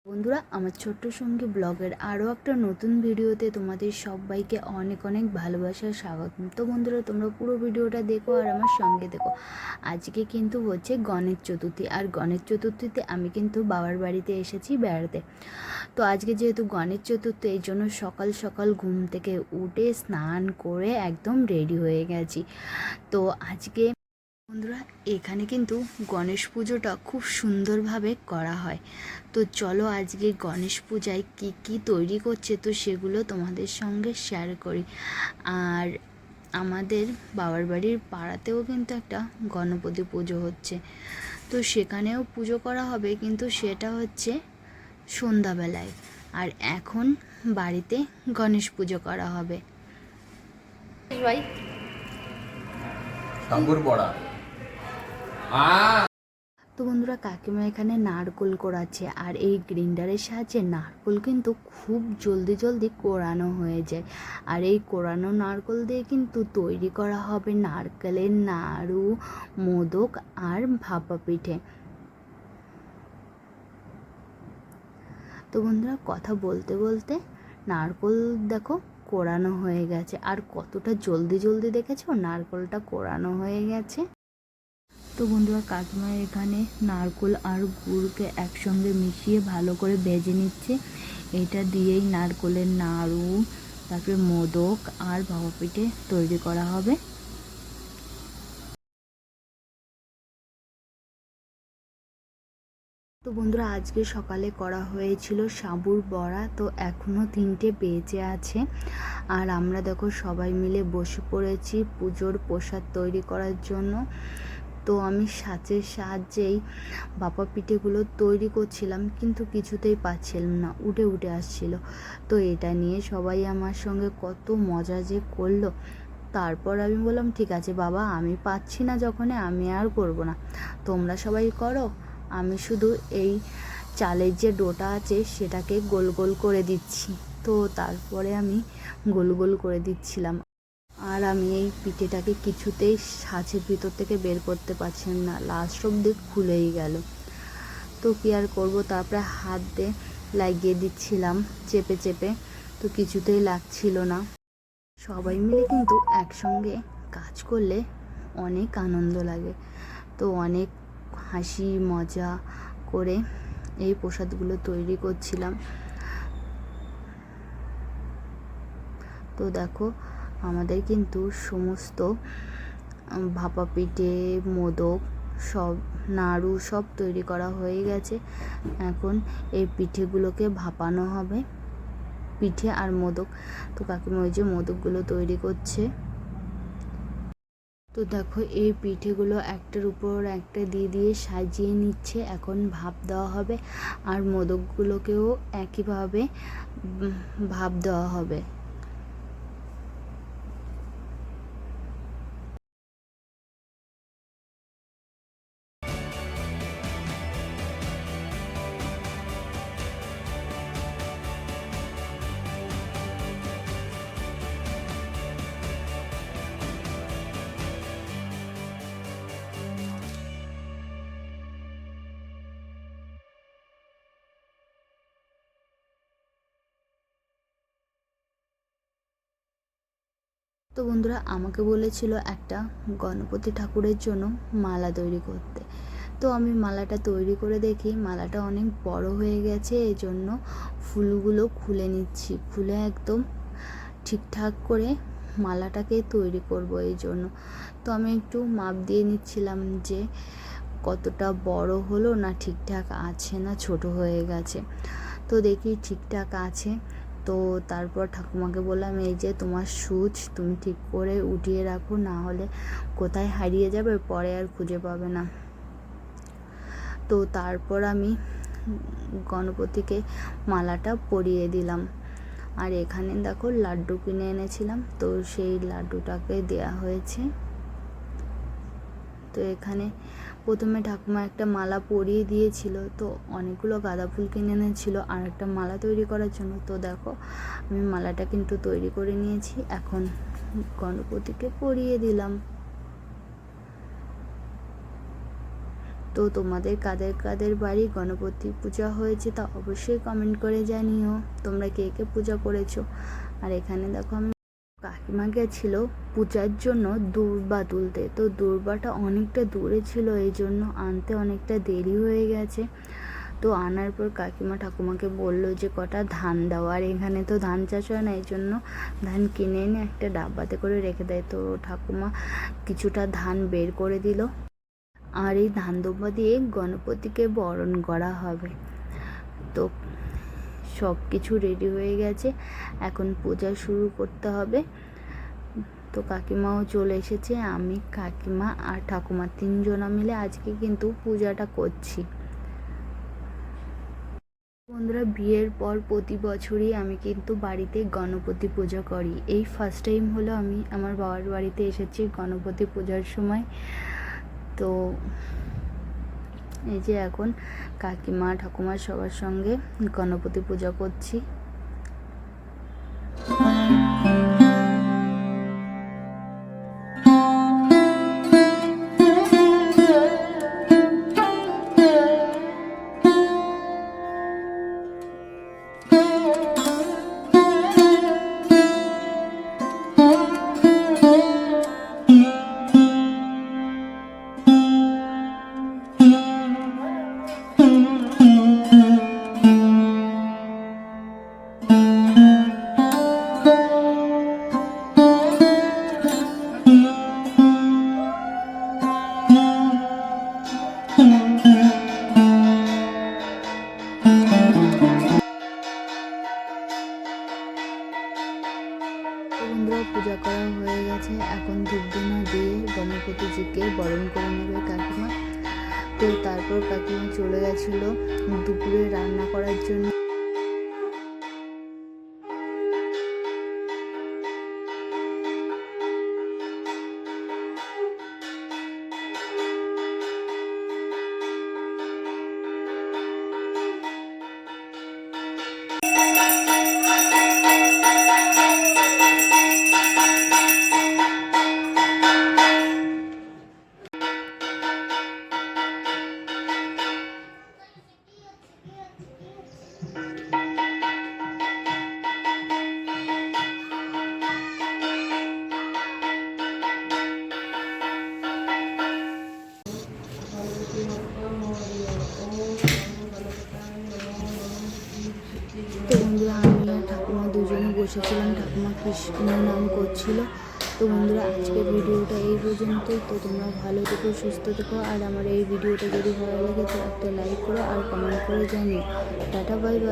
বন্ধুরা, আমার ছোট্ট সঙ্গী ব্লগের আরও একটা নতুন ভিডিওতে তোমাদের সবাইকে অনেক অনেক ভালোবাসার স্বাগতম। তো বন্ধুরা, তোমরা পুরো ভিডিওটা দেখো আর আমার সঙ্গে দেখো। আজকে কিন্তু হচ্ছে গণেশ চতুর্থী, আর গণেশ চতুর্থীতে আমি কিন্তু বাবার বাড়িতে এসেছি বেড়াতে। তো আজকে যেহেতু গণেশ চতুর্থী, এই জন্য সকাল সকাল ঘুম থেকে উঠে স্নান করে একদম রেডি হয়ে গেছি। তো আজকে বন্ধুরা, এখানে কিন্তু গণেশ পুজোটা খুব সুন্দরভাবে করা হয়। তো চলো আজকে গণেশ পূজায় কি কি তৈরি করছে তো সেগুলো তোমাদের সঙ্গে শেয়ার করি। আর আমাদের বাবার বাড়ির পাড়াতেও কিন্তু একটা গণপতি পুজো হচ্ছে, তো সেখানেও পুজো করা হবে, কিন্তু সেটা হচ্ছে সন্ধ্যাবেলায়। আর এখন বাড়িতে গণেশ পুজো করা হবে। ভাই সাবুর বড়া। তো বন্ধুরা, কাকিমা এখানে নারকোল কোড়াচ্ছে, আর এই গ্রাইন্ডারের সাহায্যে নারকোল কিন্তু খুব জলদি জলদি কোড়ানো হয়ে যায়। আর এই কোড়ানো নারকোল দিয়ে কিন্তু তৈরি করা হবে নারকেলের নাড়ু, মোদক আর ভাপা পিঠে। তো বন্ধুরা, কথা বলতে বলতে নারকোল দেখো কোড়ানো হয়ে গেছে, আর কতটা জলদি জলদি দেখেছো নারকোলটা কোড়ানো হয়ে গেছে। তো বন্ধুরা, কাকিমা এখানে নারকোল আর গুড়কে একসঙ্গে মিশিয়ে ভালো করে ভেজে নিচ্ছে। এটা দিয়েই নারকোলের নাড়ু, তারপরে মোদক আর ভাপা পিঠে তৈরি করা হবে। তো বন্ধুরা, আজকে সকালে করা হয়েছিল সাবুর বড়া, তো এখনও 3টে বেজে আছে। আর আমরা দেখো সবাই মিলে বসে পড়েছি পুজোর প্রসাদ তৈরি করার জন্য। তো আমি সাঁচের সাহায্যেই ভাপা পিঠেগুলো তৈরি করছিলাম, কিন্তু কিছুতেই পাচ্ছিলাম না, উঠে উঠে আসছিল। তো এটা নিয়ে সবাই আমার সঙ্গে কত মজা যে করলো। তারপর আমি বললাম, ঠিক আছে বাবা, আমি পাচ্ছি না যখন, আমি আর করব না, তোমরা সবাই করো, আমি শুধু এই চালের যে ডোটা আছে সেটাকে গোল গোল করে দিচ্ছি। তো তারপরে আমি গোল গোল করে দিচ্ছিলাম, আর আমি এই পিঠেটাকে কিছুতেই ছাঁচের ভিতর থেকে বের করতে পারছিলাম না, লাস্ট অব্দি খুলেই গেল। তো কী আর করবো, তারপরে হাত দিয়ে লাগিয়ে দিচ্ছিলাম চেপে চেপে, তো কিছুতেই লাগছিল না। সবাই মিলে কিন্তু একসঙ্গে কাজ করলে অনেক আনন্দ লাগে। তো অনেক হাসি মজা করে এই প্রসাদগুলো তৈরি করছিলাম। তো দেখো, আমাদের কিন্তু সমস্ত ভাপা পিঠে, মোদক, সব নাড়ু সব তৈরি করা হয়ে গেছে। এখন এই পিঠেগুলোকে ভাপানো হবে, পিঠে আর মোদক। তো কাকিমা ওই যে মোদকগুলো তৈরি করছে। তো দেখো, এই পিঠেগুলো একটার উপর একটা দিয়ে দিয়ে সাজিয়ে নিচ্ছে, এখন ভাপ দেওয়া হবে। আর মোদকগুলোকেও একইভাবে ভাপ দেওয়া হবে। তো বন্ধুরা, আমাকে বলেছিল একটা গণপতি ঠাকুরের জন্য মালা তৈরি করতে। তো আমি মালাটা তৈরি করে দেখি মালাটা অনেক বড় হয়ে গেছে, এই জন্য ফুলগুলো খুলে নিচ্ছি, খুলে একদম ঠিকঠাক করে মালাটাকে তৈরি করব এই জন্য। তো আমি একটু মাপ দিয়ে নিচ্ছিলাম যে কতটা বড় হলো, না ঠিকঠাক আছে, না ছোট হয়ে গেছে। তো দেখি ঠিকঠাক আছে। তো তারপর ঠাকুমাকে বললাম, এই যে তোমার সুচ, তুমি ঠিক করে উঠিয়ে রাখো, না হলে কোথায় হারিয়ে যাবে, পরে আর খুঁজে পাবে না। তো তারপর আমি গণপতিকে মালাটা পরিয়ে দিলাম। আর এখানে দেখো লাড্ডু কিনে এনেছিলাম, তো সেই লাড্ডুটাকে দেয়া হয়েছে। তো এখানে প্রথমে ঠাকুমা একটা মালা পরিয়ে দিয়েছিল, তো অনেকগুলো গাঁদা ফুল কিনে এনেছিল আর একটা মালা তৈরি করার জন্য। তো দেখো, আমি মালাটা কিন্তু তৈরি করে নিয়েছি, এখন গণপতিকে পরিয়ে দিলাম। তো তোমাদের কাদের কাদের বাড়ি গণপতি পূজা হয়েছে তা অবশ্যই কমেন্ট করে জানিও, তোমরা কে কে পূজা করেছো। আর এখানে দেখো আমি কাকিমা গেছিল পূজার জন্য দূর্বা তুলতে, তো দূর্বাটা অনেকটা দূরে ছিল, এই জন্য আনতে অনেকটা দেরি হয়ে গেছে। তো আনার পর কাকিমা ঠাকুমাকে বলল যে কটা ধান দাও, আর এখানে তো ধান চাষ হয় না, এই জন্য ধান কিনে এনে একটা ডাব্বাতে করে রেখে দেয়। তো ঠাকুমা কিছুটা ধান বের করে দিল, আর এই ধান দুব্বা দিয়ে গণপতিকে বরণ করা হবে। তো সব কিছু রেডি হয়ে গেছে, এখন পূজা শুরু করতে হবে। তো কাকিমাও চলে এসেছে, আমি কাকিমা আর ঠাকুমা তিনজনা মিলে আজকে কিন্তু পূজাটা করছি। বন্ধুরা, বিয়ের পর প্রতি বছরই আমি কিন্তু বাড়িতে গণপতি পূজা করি। এই ফার্স্ট টাইম হলো আমি আমার বাবার বাড়িতে এসেছি গণপতি পূজার সময়। তো এই যে এখন কাকিমা ঠাকুমা সবার সঙ্গে গণপতি পূজা করছি। বন্ধুরা, পূজা করা হয়ে গেছে, এখন ধূপধুনা দিয়ে গণপতিজিকে বরণ করে নেবে কাকিমা। তো তারপর কাকিমা চলে গেছিলো দুপুরে রান্না করার জন্য। তো বন্ধুরা, আমি আর ঠাকুমা দুজনে বসেছিলাম, ঠাকুমা কৃষ্ণ নাম করছিল। তো বন্ধুরা, আজকের ভিডিওটা এই পর্যন্তই। তো তোমরা ভালো থেকো, সুস্থ থেকো, আর আমার এই ভিডিওটা যদি ভালো লাগে তো একটা লাইক করো আর কমেন্ট করে জানিও। Tata, bye bye.